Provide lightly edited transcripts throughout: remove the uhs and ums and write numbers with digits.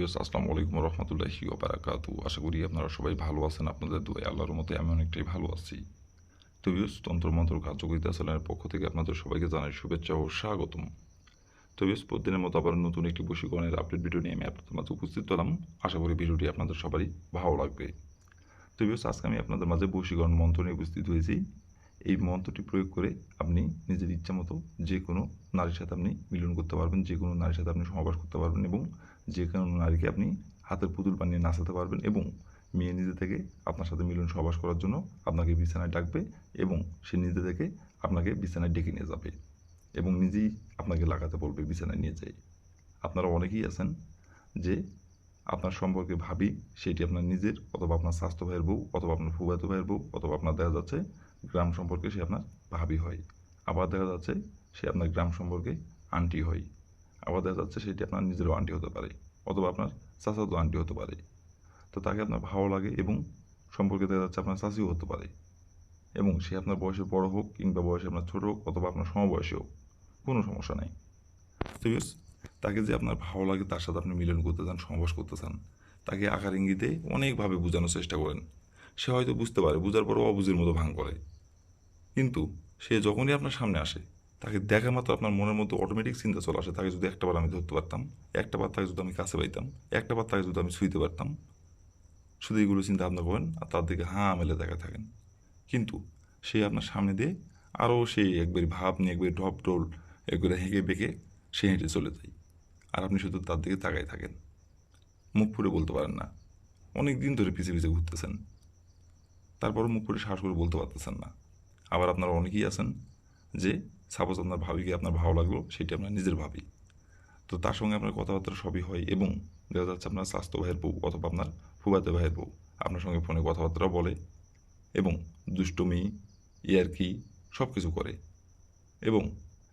Viewers আসসালামু আলাইকুম রহমতুল্লাহি ওয়া বারাকাতুহু। আশা করি আপনারা সবাই ভালো আছেন। আপনাদের দোয়ায় আল্লাহর মতে আমি অনেকটাই ভালো আছি। তো ভিউয়ার্স তন্ত্রমন্ত্র কার্যকরিতা চ্যানেলের পক্ষ থেকে আপনাদের সবাইকে জানাই শুভেচ্ছা ও স্বাগতম। তো ভিউয়ার্স প্রতিদিনের মতো আবার নতুন একটি বশীকরণের আপডেট ভিডিও নিয়ে আমি আপনাদের মাঝে উপস্থিত হলাম। আশা করি ভিডিওটি আপনাদের সবারই ভালো লাগবে। তো ভিউয়ার্স আজকে আমি আপনাদের মাঝে বশীকরণ মন্ত্র নিয়ে উপস্থিত হয়েছি। এই মন্ত্রটি প্রয়োগ করে আপনি নিজের ইচ্ছা মতো যে কোনো নারীর সাথে আপনি মিলন করতে পারবেন, যে কোনো নারীর সাথে আপনি সহবাস করতে পারবেন এবং যে কোনো নারীকে আপনি হাতের পুতুল বানিয়ে নাচাতে পারবেন এবং মেয়ে নিজে থেকে আপনার সাথে মিলন সহবাস করার জন্য আপনাকে বিছানায় ডাকবে এবং সে নিজে থেকে আপনাকে বিছানায় ডেকে নিয়ে যাবে এবং নিজেই আপনাকে লাগাতে বলবে বিছানায় নিয়ে যেয়ে। আপনারা অনেকেই আছেন যে আপনার সম্পর্কে ভাবি সেটি আপনার নিজের অথবা আপনার স্বাস্থ্য ভাইয়ের বউ অথবা আপনার ফুফাতো ভাইয়ের বউ অথবা আপনার দেখা যাচ্ছে গ্রাম সম্পর্কে সে আপনার ভাবি হয়। আবার দেখা যাচ্ছে সে আপনার গ্রাম সম্পর্কে আন্টি হয়। আবার দেখা যাচ্ছে সেটি আপনার নিজেরও আন্টি হতে পারে অথবা আপনার চাচাতো আন্টি হতে পারে। তো তাকে আপনার ভালো লাগে এবং সম্পর্কে দেখা যাচ্ছে আপনার চাচিও হতে পারে এবং সে আপনার বয়সে বড় হোক কিংবা বয়সে আপনার ছোটো হোক অথবা আপনার সমবয়সী হোক, কোনো সমস্যা নেই। তো yes, তাকে যে আপনার ভালো লাগে তার সাথে আপনি মিলন করতে চান, সহবাস করতে চান, তাকে আকার ইঙ্গিতে অনেকভাবে বোঝানোর চেষ্টা করেন। সে হয়তো বুঝতে পারে, বুঝার পরও অবুঝের মতো ভান করে। কিন্তু সে যখনই আপনার সামনে আসে তাকে দেখা মাত্র আপনার মনের মধ্যে অটোমেটিক চিন্তা চলে আসে, তাকে যদি একটাবার আমি ধরতে পারতাম, একটাবার তাকে যদি আমি কাছে পাইতাম, একটাবার তাকে যদি আমি ছুঁইতে পারতাম। শুধু এগুলো চিন্তা ভাবনা করেন আর তার দিকে হাঁ মেলে দেখা থাকেন। কিন্তু সে আপনার সামনে দিয়ে আরও সেই একবারই ভাব নিয়ে একবারই ঢপ ঢোল একবারে হেঁকে বেঁকে সে হেঁটে চলে যায়। আর আপনি শুধু তার দিকে তাকাই থাকেন, মুখ ফুটে বলতে পারেন না। অনেক দিন ধরে পিছে পিছে ঘুরতেছেন, তারপরও মুখ ফুটে সাহস করে বলতে পারতেছেন না। আবার আপনারা অনেকেই আছেন যে সাপোজ আপনার ভাবিকে আপনার ভালো লাগলো, সেটি আপনার নিজের ভাবি, তো তার সঙ্গে আপনার কথাবার্তা সবই হয় এবং দেখা যাচ্ছে আপনার স্বাস্থ্য ভাইয়ের বউ অথবা আপনার ফুবাতে ভাইয়ের বউ আপনার সঙ্গে ফোনে কথাবার্তা বলে এবং দুষ্টুমি ইয়ার্কি সব কিছু করে এবং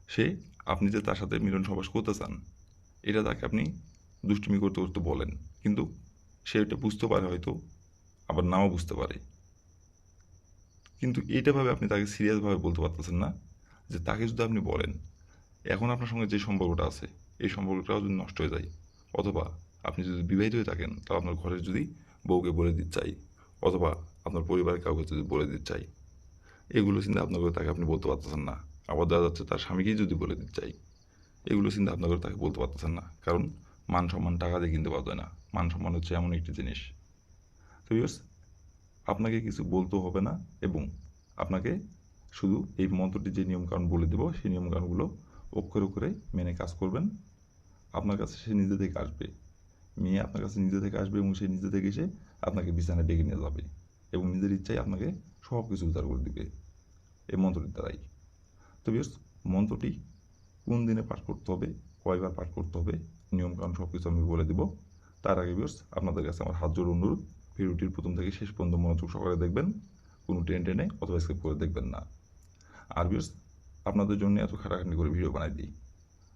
সে আপনি যে তার সাথে মিলন সহবাস করতে চান এটা তাকে আপনি দুষ্টুমি করতে করতে বলেন, কিন্তু সে এটা বুঝতে পারে হয়তো, আবার নাও বুঝতে পারে। কিন্তু এইটাভাবে আপনি তাকে সিরিয়াসভাবে বলতে পারতেছেন না যে তাকে যদি আপনি বলেন এখন আপনার সঙ্গে যে সম্পর্কটা আছে এই সম্পর্কটাও যদি নষ্ট হয়ে যায় অথবা আপনি যদি বিবাহিত হয়ে থাকেন তাহলে আপনার ঘরের যদি বউকে বলে দিতে চাই অথবা আপনার পরিবারের কাউকে যদি বলে দিতে চাই, এগুলো চিন্তা ভাবনা করে তাকে আপনি বলতে পারতেছেন না। আবার দেখা যাচ্ছে তার স্বামীকেই যদি বলে দিতে চাই, এগুলো চিন্তা ভাবনা করে তাকে বলতে পারতেছেন না, কারণ মান সম্মান টাকা দিয়ে কিনতে পারবে না। মান সম্মান হচ্ছে এমন একটি জিনিস। তো ভিউয়ার্স আপনাকে কিছু বলতেও হবে না এবং আপনাকে শুধু এই মন্ত্রটি যে নিয়মকানুন বলে দেবো সেই নিয়মকানুনগুলো অক্ষরে অক্ষরে মেনে কাজ করবেন। আপনার কাছে সে নিজে থেকে আসবে, মেয়ে আপনার কাছে নিজে থেকে আসবে এবং সে নিজে থেকে এসে আপনাকে বিছানায় ডেকে নিয়ে যাবে এবং নিজের ইচ্ছায় আপনাকে সব কিছু উদ্ধার করে দিবে এই মন্ত্রটির দ্বারাই। তো ভিউয়ার্স মন্ত্রটি কোন দিনে পাঠ করতে হবে, কয়বার পাঠ করতে হবে, নিয়মকানুন সব কিছু আমি বলে দেবো। তার আগে ভিউয়ার্স আপনাদের কাছে আমার হাত জোড় অনুরোধ, ভিডিওটির প্রথম থেকে শেষ পর্যন্ত মনোযোগ সহকারে দেখবেন, কোনো টেনে টেনে অথবা স্কিপ করে দেখবেন না। আর ভিউয়ার্স আপনাদের জন্য এত খাটাখাটনি করে ভিডিও বানাই দিই,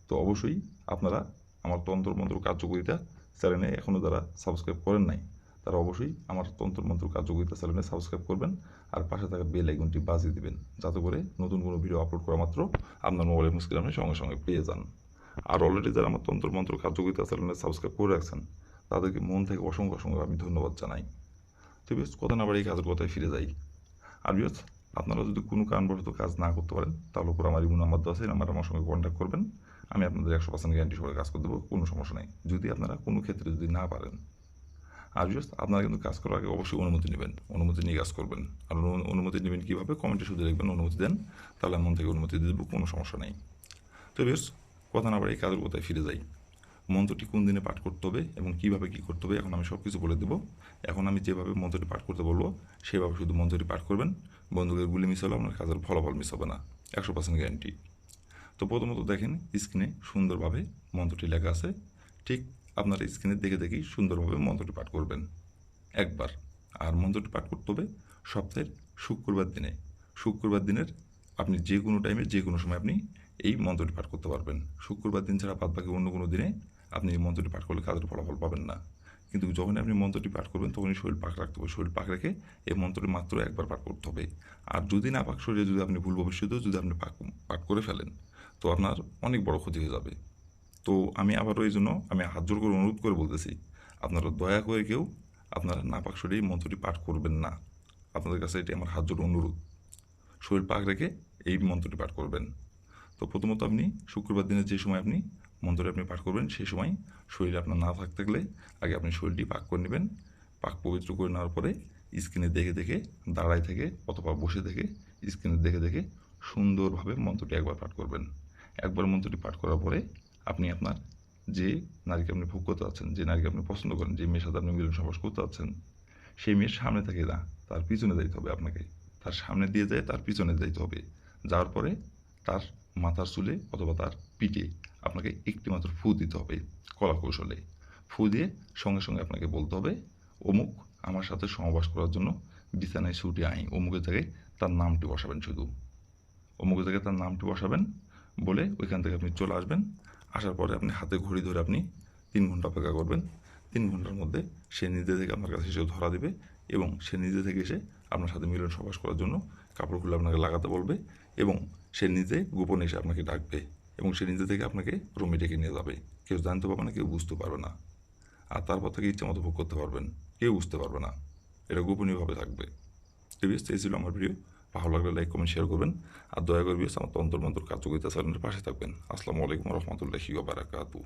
তো অবশ্যই আপনারা আমার তন্ত্রমন্ত্র কার্যকরিতা চ্যানেলে এখনও যারা সাবস্ক্রাইব করেন নাই তারা অবশ্যই আমার তন্ত্রমন্ত্র কার্যকরিতা চ্যানেলে সাবস্ক্রাইব করবেন আর পাশে থাকা বেল আইকনটি বাজিয়ে দিবেন, যাতে করে নতুন কোনো ভিডিও আপলোড করা মাত্র আপনার মোবাইলের স্ক্রিনে আপনি সঙ্গে সঙ্গে পেয়ে যান। আর অলরেডি যারা আমার তন্ত্রমন্ত্র কার্যকরিতা চ্যানেলে সাবস্ক্রাইব করে রাখছেন তাদেরকে মন থেকে অসংখ্য অসংখ্য আমি ধন্যবাদ জানাই। তো বেশ কথা না বাড়ি এই কাজের কথায় ফিরে যাই। আর বিয়স আপনারা যদি কোনো কারণবশত কাজ না করতে পারেন তাহলে উপর আমার ইমো নাম্বার দেওয়া আছে, নাম্বার আমার সঙ্গে কন্ট্যাক্ট করবেন, আমি আপনাদের 100% গ্যারান্টি সহকারে কাজ করে দেবো, কোনো সমস্যা নেই যদি আপনারা কোনো ক্ষেত্রে যদি না পারেন। আর বিয়স আপনারা কিন্তু কাজ করার আগে অবশ্যই অনুমতি নেবেন, অনুমতি নিয়ে কাজ করবেন। আর অনুমতি নেবেন কীভাবে, কমেন্টে শুধু লিখবেন অনুমতি দেন, তাহলে মন থেকে অনুমতি দিয়ে দেবো, কোনো সমস্যা নেই। তো বিয়স কথা না বাড়ি এই কাজের কথায় ফিরে যাই। মন্ত্রটি কোন দিনে পাঠ করতে হবে এবং কীভাবে কী করতে হবে এখন আমি সব কিছু বলে দেবো। এখন আমি যেভাবে মন্ত্রটি পাঠ করতে বলবো সেভাবে শুধু মন্ত্রটি পাঠ করবেন। বন্দুকের গুলি মিস হলে আপনার কাজের ফলাফল মিস হবে না, 100% গ্যারান্টি। তো প্রথমত দেখেন স্ক্রিনে সুন্দরভাবে মন্ত্রটি লেখা আছে, ঠিক আপনার স্ক্রিনে দেখে দেখেই সুন্দরভাবে মন্ত্রটি পাঠ করবেন একবার। আর মন্ত্রটি পাঠ করতে হবে সপ্তাহের শুক্রবার দিনে। শুক্রবার দিনের আপনি যে কোনো টাইমে যে কোনো সময় আপনি এই মন্ত্রটি পাঠ করতে পারবেন। শুক্রবার দিন ছাড়া বাদ বাকি অন্য কোনো দিনে আপনি এই মন্ত্রটি পাঠ করলে কাজের ফলাফল পাবেন না। কিন্তু যখন আপনি মন্ত্রটি পাঠ করবেন তখনই শরীর পাক রাখতে হবে, শরীর পাক রেখে এই মন্ত্রটি মাত্র একবার পাঠ করতে হবে। আর যদি না পাক শরীরে যদি আপনি ভুল ভবিষ্যতেও যদি আপনি পাঠ করে ফেলেন তো আপনার অনেক বড় ক্ষতি হয়ে যাবে। তো আমি আবারও এই জন্য আমি হাত জোর করে অনুরোধ করে বলতেছি আপনারা দয়া করে কেউ আপনারা নাপাক শরীরে এই মন্ত্রটি পাঠ করবেন না। আপনাদের কাছে এটি আমার হাত জোড় অনুরোধ। শরীর পাক রেখে এই মন্ত্রটি পাঠ করবেন। তো প্রথমত আপনি শুক্রবার দিনের যে সময় আপনি মন্ত্রটি আপনি পাঠ করবেন, সেই সময় শরীরে আপনার না থাকতে গেলে আগে আপনি শরীরটি পাক করে নেবেন। পাক পবিত্র করে নেওয়ার পরে স্ক্রিনে দেখে দেখে, দাঁড়ায় থেকে অথবা বসে থেকে স্ক্রিনে দেখে দেখে সুন্দরভাবে মন্ত্রটি একবার পাঠ করবেন। একবার মন্ত্রটি পাঠ করার পরে আপনি আপনার যে নারীকে আপনি ভোগ করতে যাচ্ছেন, যে নারীকে আপনি পছন্দ করেন, যে মেয়ের সাথে আপনি মিলন সহবাস করতে যাচ্ছেন, সেই মেয়ের সামনে থেকে না, তার পিছনে যাইতে হবে আপনাকে। তার সামনে দিয়ে যায় তার পিছনে যাইতে হবে। যাওয়ার পরে তার মাথার চুলে অথবা তার পিঠে আপনাকে একটি মাত্র ফু দিতে হবে কলা কৌশলে। ফু দিয়ে সঙ্গে সঙ্গে আপনাকে বলতে হবে, অমুক আমার সাথে সহবাস করার জন্য বিছানায় ছুটে আই। অমুকের জায়গায় তার নামটি বসাবেন, শুধু অমুকের জায়গায় তার নামটি বসাবেন বলে ওইখান থেকে আপনি চলে আসবেন। আসার পরে আপনি হাতে ঘড়ি ধরে আপনি 3 ঘন্টা অপেক্ষা করবেন। 3 ঘন্টার মধ্যে সে নিজে থেকে আপনার কাছে এসে ধরা দেবে এবং সে নিজে থেকে এসে আপনার সাথে মিলন সহবাস করার জন্য কাপড় খুলে আপনাকে লাগাতে বলবে এবং সে নিজে গোপনে এসে আপনাকে ডাকবে এবং সে নিজে থেকে আপনাকে রুমে ডেকে নিয়ে যাবে। কেউ জানতে পারবে না, কেউ বুঝতে পারবে না। আর তারপর থেকে ইচ্ছে মতো ভোগ করতে পারবেন, কেউ বুঝতে পারবে না। এটা গোপনীয়ভাবে থাকবে। টিভিএস এই ছিল আমার ভিডিও। ভালো লাগলে লাইক কমেন্ট শেয়ার করবেন। আর দয়া করে আমার তন্ত্র মন্ত্র কার্যকরিতা চ্যানেলের পাশে থাকবেন। আসসালামু আলাইকুম রহমতুল্লাহি ওয়া বারাকাতুহু।